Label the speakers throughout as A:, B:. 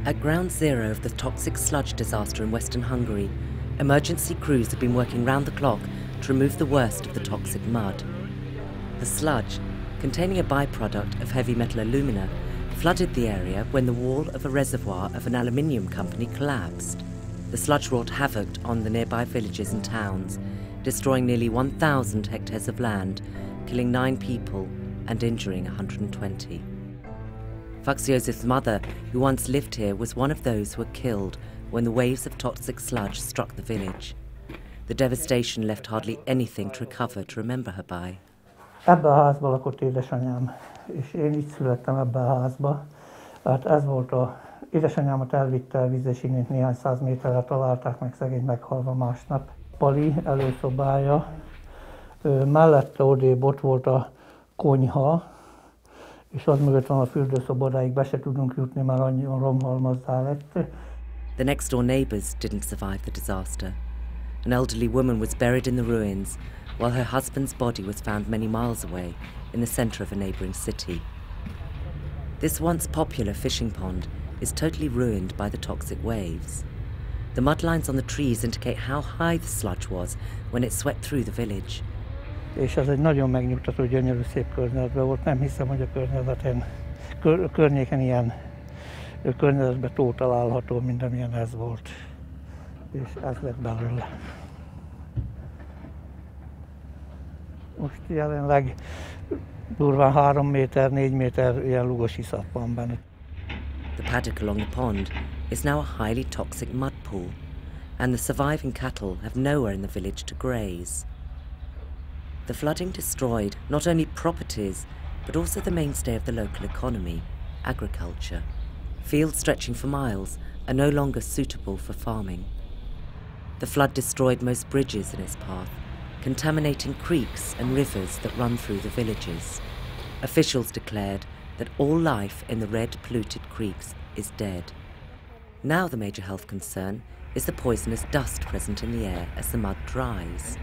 A: At ground zero of the toxic sludge disaster in Western Hungary, emergency crews have been working round the clock to remove the worst of the toxic mud. The sludge, containing a byproduct of heavy metal alumina, flooded the area when the wall of a reservoir of an aluminium company collapsed. The sludge wrought havoc on the nearby villages and towns, destroying nearly 1,000 hectares of land, killing 9 people and injuring 120. Josef's mother, who once lived here, was one of those who were killed when the waves of toxic sludge struck the village. The devastation left hardly anything to recover to remember her by.
B: Ebbe a házba lakott édesanyám, és én így születtem ebbe a házba. Hát ez volt édesanyámat elvitte a víz, és innen néhány 100 méterre találták meg, szegény meghalva másnap. Pali előszobája, mellette odébb ott volt a konyha, és az mögött van a fürdőszobodáig, be se tudunk jutni, már annyian romhalmazzá lett.
A: The next door neighbours didn't survive the disaster. An elderly woman was buried in the ruins, while her husband's body was found many miles away in the centre of a neighbouring city. This once popular fishing pond is totally ruined by the toxic waves. The mud lines on the trees indicate how high the sludge was when it swept through the village.
B: És ez egy nagyon megnyugtató, gyönyörű, szép környezetben volt. Nem hiszem, hogy a környéken ilyen környezetben tó található, mint amilyen ez volt. És ez lett belőle. Most jelenleg durván 3 méter, 4 méter ilyen lugos iszap van benne.
A: The paddock along the pond is now a highly toxic mud pool, and the surviving cattle have nowhere in the village to graze. The flooding destroyed not only properties, but also the mainstay of the local economy, agriculture. Fields stretching for miles are no longer suitable for farming. The flood destroyed most bridges in its path, contaminating creeks and rivers that run through the villages. Officials declared that all life in the red polluted creeks is dead. Now the major health concern is the poisonous dust present in the air as the mud dries.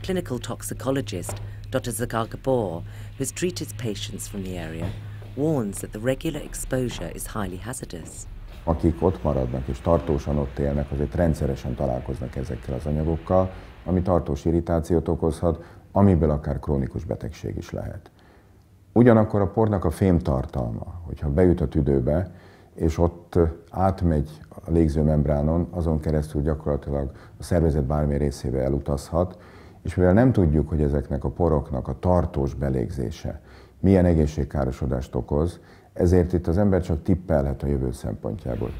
A: Clinical toxicologist Dr. Zagar Gabor, who's treated patients from the area, warns that the regular exposure is highly hazardous.
C: Akik ott maradnak és tartósan ott élnek, azért rendszeresen találkoznak ezekkel az anyagokkal, ami tartós irritációt okozhat, amiből akár krónikus betegség is lehet. Ugyanakkor a pornak a fémtartalma, hogyha bejut a tüdőbe, és ott átmegy a légzőmembránon, azon keresztül gyakorlatilag a szervezet bármely részébe elutazhat, és mivel nem tudjuk, hogy ezeknek a poroknak a tartós belégzése milyen egészségkárosodást okoz, ezért itt az ember csak tippelhet a jövő szempontjából.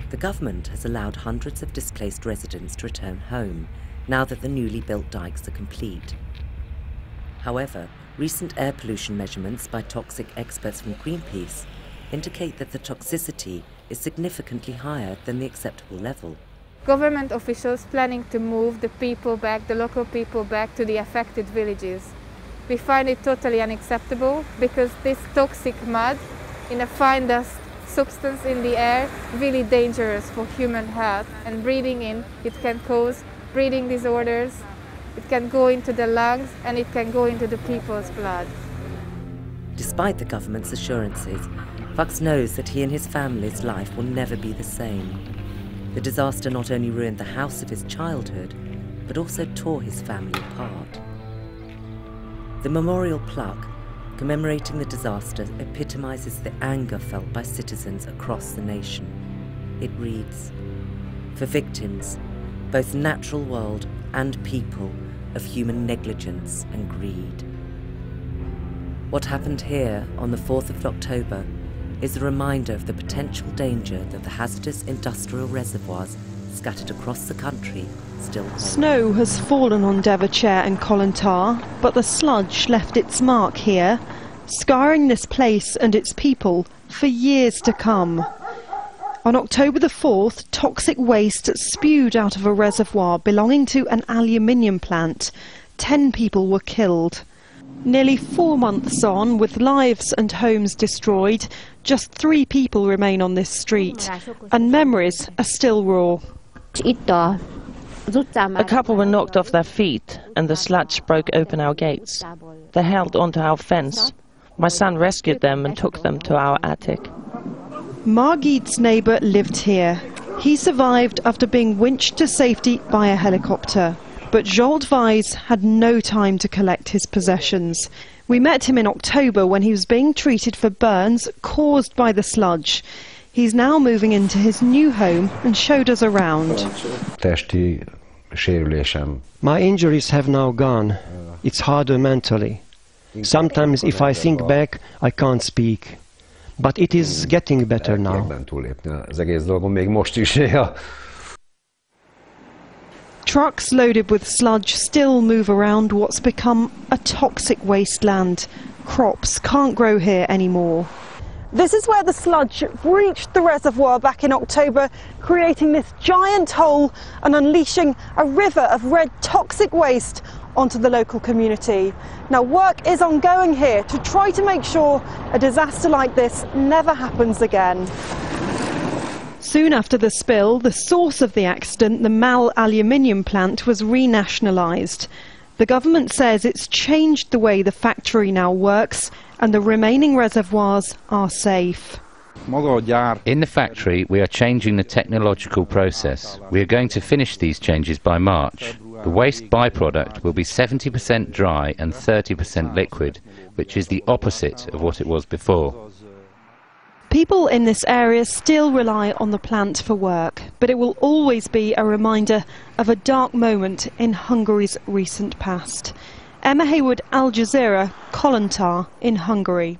A: The government has allowed hundreds of displaced residents to return home, now that the newly built dikes are complete. However, recent air pollution measurements by toxic experts from Greenpeace indicate that the toxicity is significantly higher than the acceptable level.
D: Government officials planning to move the local people back to the affected villages. We find it totally unacceptable because this toxic mud in a fine dust substance in the air really dangerous for human health, and breathing in it can cause breathing disorders, it can go into the lungs and it can go into the people's blood.
A: Despite the government's assurances, Fox knows that he and his family's life will never be the same. The disaster not only ruined the house of his childhood, but also tore his family apart. The memorial plaque commemorating the disaster epitomizes the anger felt by citizens across the nation. It reads, "For victims, both natural world and people, of human negligence and greed." What happened here on the 4th of October is a reminder of the potential danger that the hazardous industrial reservoirs scattered across the country still hold.
E: Snow has fallen on Devonshire and Collantar, but the sludge left its mark here, scarring this place and its people for years to come. On October the 4th, toxic waste spewed out of a reservoir belonging to an aluminium plant. 10 people were killed. Nearly 4 months on, with lives and homes destroyed, just 3 people remain on this street, and memories are still raw.
F: A couple were knocked off their feet and the sludge broke open our gates. They held onto our fence. My son rescued them and took them to our attic.
E: Margit's neighbour lived here. He survived after being winched to safety by a helicopter. But Zsolt Weisz had no time to collect his possessions. We met him in October when he was being treated for burns caused by the sludge. He's now moving into his new home and showed us around.
G: My injuries have now gone. It's harder mentally. Sometimes if I think back, I can't speak. But it is getting better now.
E: Trucks loaded with sludge still move around what's become a toxic wasteland. Crops can't grow here anymore. This is where the sludge breached the reservoir back in October, creating this giant hole and unleashing a river of red toxic waste onto the local community. Now, work is ongoing here to try to make sure a disaster like this never happens again. Soon after the spill, the source of the accident, the Mal aluminium plant, was renationalised. The government says it's changed the way the factory now works and the remaining reservoirs are safe.
H: In the factory, we are changing the technological process. We are going to finish these changes by March. The waste byproduct will be 70% dry and 30% liquid, which is the opposite of what it was before.
E: People in this area still rely on the plant for work, but it will always be a reminder of a dark moment in Hungary's recent past. Emma Hayward, Al Jazeera, Kolontar in Hungary.